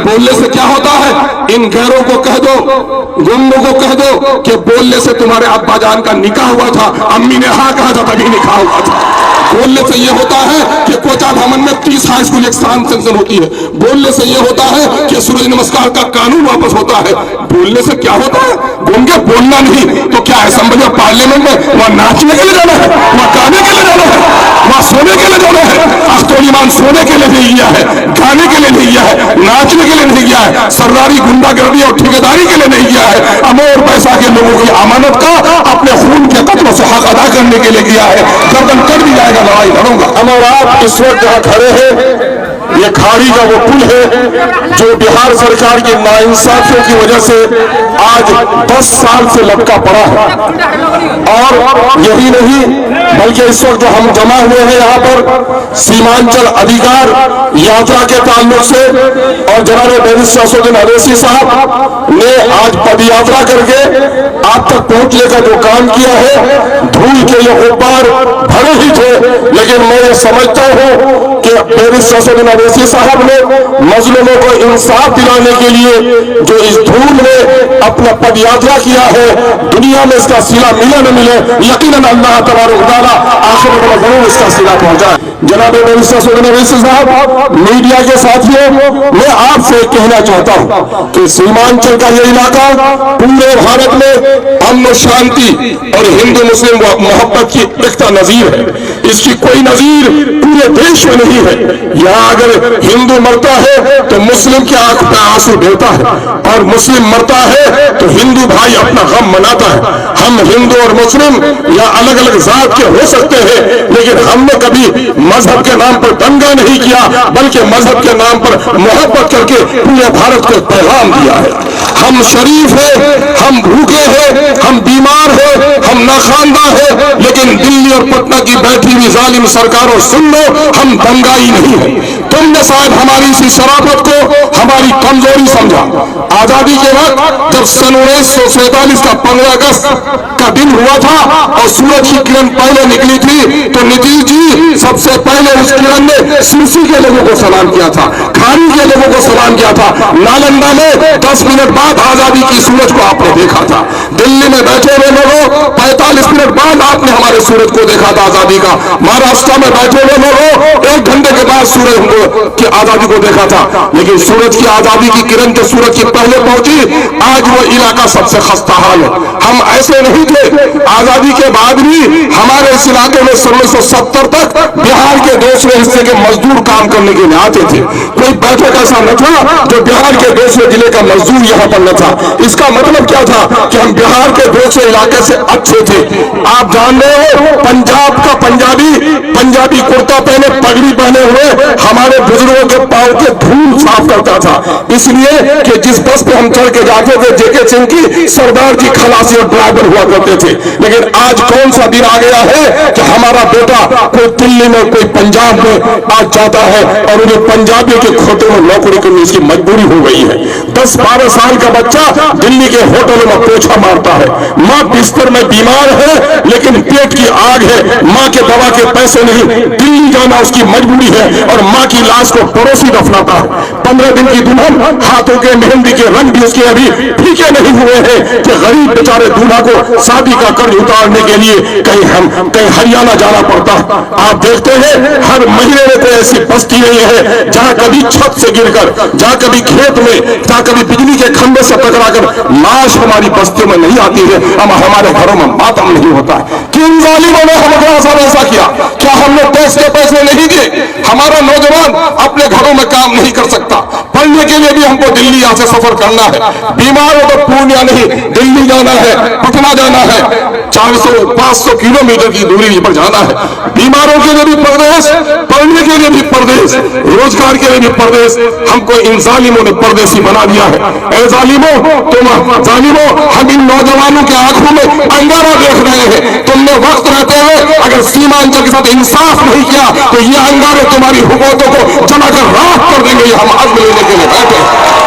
بولنے سے کیا ہوتا ہے؟ ان غیروں کو کہہ دو، گنگوں کو کہہ دو کہ بولنے سے تمہارے ابا جان کا نکاح ہوا تھا، امی نے ہاں کہا تھا تبھی نکاح ہوا تھا۔ بولنے سے یہ ہوتا ہے کہ کوچا بھامن میں 30 ہائی اسکول ایک ساتھ سینکشن ہوتی ہے۔ بولنے سے یہ ہوتا ہے کہ سورج نمسکار کا قانون واپس ہوتا ہے۔ بولنے سے کیا ہوتا ہے؟ گنگے بولنا نہیں تو کیا اسمبلی اور پارلیمنٹ میں وہاں ناچنے کے لیے جانا ہے، وہاں گانے کے لیے جانا ہے، وہاں سونے کے لیے جانا ہے؟ اختر ایمان سونے کے لیے نہیں گیا ہے، گانے کے لیے نہیں گیا ہے، ناچنے کے لیے نہیں گیا ہے، سرداری گنڈا گردی اور ٹھیکیداری کے لیے نہیں گیا ہے، امور پیسہ کے لوگوں کی امانت کا اپنے خون کے قطروں سے حق ادا کرنے کے لیے گیا ہے۔ گردن کٹ بھی جائے گا، لڑائی لڑوں گا۔ ہم اور آپ اس وقت جہاں کھڑے ہیں یہ کھاڑی کا وہ پل ہے جو بہار سرکار کی ناانصافیوں کی وجہ سے آج 10 سال سے لٹکا پڑا ہے۔ اور یہی نہیں بلکہ اس وقت جو ہم جمع ہوئے ہیں یہاں پر سیمانچل ادھیکار یاترا کے تعلق سے، اور جناب بیرسٹر اسدالدین اویسی صاحب نے آج پد یاترا کر کے آپ تک پہنچنے کا جو کام کیا ہے، دھول کے یہ غبار بھرے ہی تھے، لیکن میں یہ سمجھتا ہوں کہ بیرسٹر اسدالدین اویسی صاحب نے مظلوموں کو انصاف دلانے کے لیے جو اس دھول میں اپنا پد یاترا کیا ہے، دنیا میں اس کا صلہ ملے نہ ملے، یقیناً اللہ تبارک و تعالیٰ آخرت میں ضرور اس کا صلہ پہنچائے۔ جناب بیرسٹر اسدالدین اویسی صاحب، میڈیا کے ساتھیوں، میں آپ سے کہنا چاہتا ہوں کہ سیمانچل کا یہ علاقہ پورے بھارت میں امن و شانتی اور ہندو مسلم محبت کی ایکتا نظیر ہے۔ اس کی کوئی نظیر پورے دیش میں نہیں ہے۔ یہاں اگر ہندو مرتا ہے تو مسلم کی آنکھ پہ آنسو بہتا ہے، اور مسلم مرتا ہے تو ہندو بھائی اپنا غم مناتا ہے۔ ہم ہندو اور مسلم یا الگ الگ ذات کے ہو سکتے ہیں، لیکن ہم نے کبھی مذہب کے نام پر دنگا نہیں کیا، بلکہ مذہب کے نام پر محبت کر کے پورے بھارت کو پیغام دیا ہے۔ ہم شریف ہیں، ہم بھوکے ہیں، ہم بیمار ہیں، ہم ناخواندہ ہیں، لیکن دلی اور پٹنہ کی بیٹھی ہوئی ظالم سرکاروں سن لو، ہم دنگائی نہیں ہیں۔ تم نے شاید ہماری اسی شرافت کو ہماری کمزوری سمجھا۔ آزادی کے وقت جب سن 1947 کا 15 اگست کا دن ہوا تھا اور سورج کی کرن پہلے نکلی تھی، تو نتیش جی سب سے پہلے اس کرن نے سرسی کے لوگوں کو سلام کیا تھا، کھاری کے لوگوں کو سلام کیا تھا۔ نالندہ میں 10 منٹ بعد آزادی کی سورج کو آپ نے دیکھا تھا۔ دلی میں بیٹھے ہوئے لوگوں 45 منٹ بعد آپ نے ہمارے سورج کو دیکھا تھا آزادی کا۔ مہاراشٹر میں بیٹھے ہوئے لوگوں 1 گھنٹے کے بعد سورج کی آزادی کو دیکھا تھا، لیکن سورج کی آزادی کی کرن جو سورج کی پہلے پہنچی، آج وہ علاقہ سب سے خستہ حال ہے۔ ہم ایسے نہیں تھے، آزادی کے بعد بھی ہمارے اس علاقے میں 1970 تک بہار کے دوسرے حصے کے مزدور کام کرنے کے لیے آتے تھے۔ کوئی بیٹھک ایسا نہ تھا جو بہار کے دوسرے ضلع کا مزدور یہاں پر نہ تھا۔ اس کا مطلب کیا تھا کہ ہم بہار کے دوسرے علاقے سے اچھے تھے۔ آپ جان رہے ہو پنجاب کا پنجابی کرتا پہنے پگڑی پہنے ہوئے ہمارے بزرگوں کے پاؤں کے دھول صاف کرتا تھا، اس لیے کہ جس بس پہ ہم چڑھ کے جاتے تھے جے کے سنگھ کی سردار جی خلاصی اور ڈرائیور ہوا کرتے تھے۔ لیکن آج کون سا دن آ گیا ہے کہ ہمارا بیٹا کوئی دلی میں کوئی پنجاب میں آج جاتا ہے اور انہیں پنجابی کے کھوٹوں میں نوکری کرنے کی مجبوری ہو گئی ہے۔ 10-12 سال کا بچہ دلی کے ہوٹلوں میں پوچھا مارتا ہے، ماں بستر میں بیمار ہے لیکن پیٹ کی آگ ہے، ماں کے دوا کے پیسے نہیں، دلی جانا اس کی مجبوری ہے، اور ماں کی لاش کو پڑوسی دفناتا ہے۔ 15 دن کی دلہن، ہاتھوں کے مہندی کے رنگ بھی اس کے ابھی پھیکے نہیں ہوئے ہیں کہ غریب بیچارے دولہا کو شادی کا قرض اتارنے کے لیے کہیں ہریانہ جانا پڑتا ہے۔ آپ دیکھتے ہیں ہر مہینے میں کوئی ایسی بستی نہیں ہے جہاں کبھی چھت سے گر کر، جہاں کبھی کھیت میں، جہاں کبھی بجلی کے کھمبے سے ٹکرا کر لاش ہماری بستیوں میں نہیں آتی ہے، ہمارے گھروں میں ماتم نہیں ہوتا ہے۔ کن ظالموں نے ہم کو ایسا کیا؟ کیا ہم نے ٹیکس کے پیسے نہیں دیے؟ ہمارا نوجوان اپنے گھروں میں کام نہیں کر سکتا، پڑھنے کے لیے بھی ہم کو دلی یہاں سے سفر کرنا ہے، بیمار ہو تو پورنیہ نہیں دلی جانا ہے، پٹنہ جانا ہے، 400-500 کلومیٹر کی دوری پر جانا ہے۔ بیماروں کے لیے بھی پردیس، پڑھنے کے لیے بھی پردیس، روزگار کے لیے بھی پردیس۔ ہم کو ان ظالموں نے پردیسی بنا دیا ہے۔ اے ظالموں، ہم ان نوجوانوں کے آنکھوں میں انگارہ دیکھ رہے ہیں۔ تم نے وقت رہتے ہوئے اگر سیمانچل کے ساتھ انصاف نہیں کیا تو یہ انگارے تمہاری حکومتوں کو جلا کر راکھ کر دیں گے۔ ہم عزم لینے کے لیے بیٹھے۔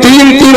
3-3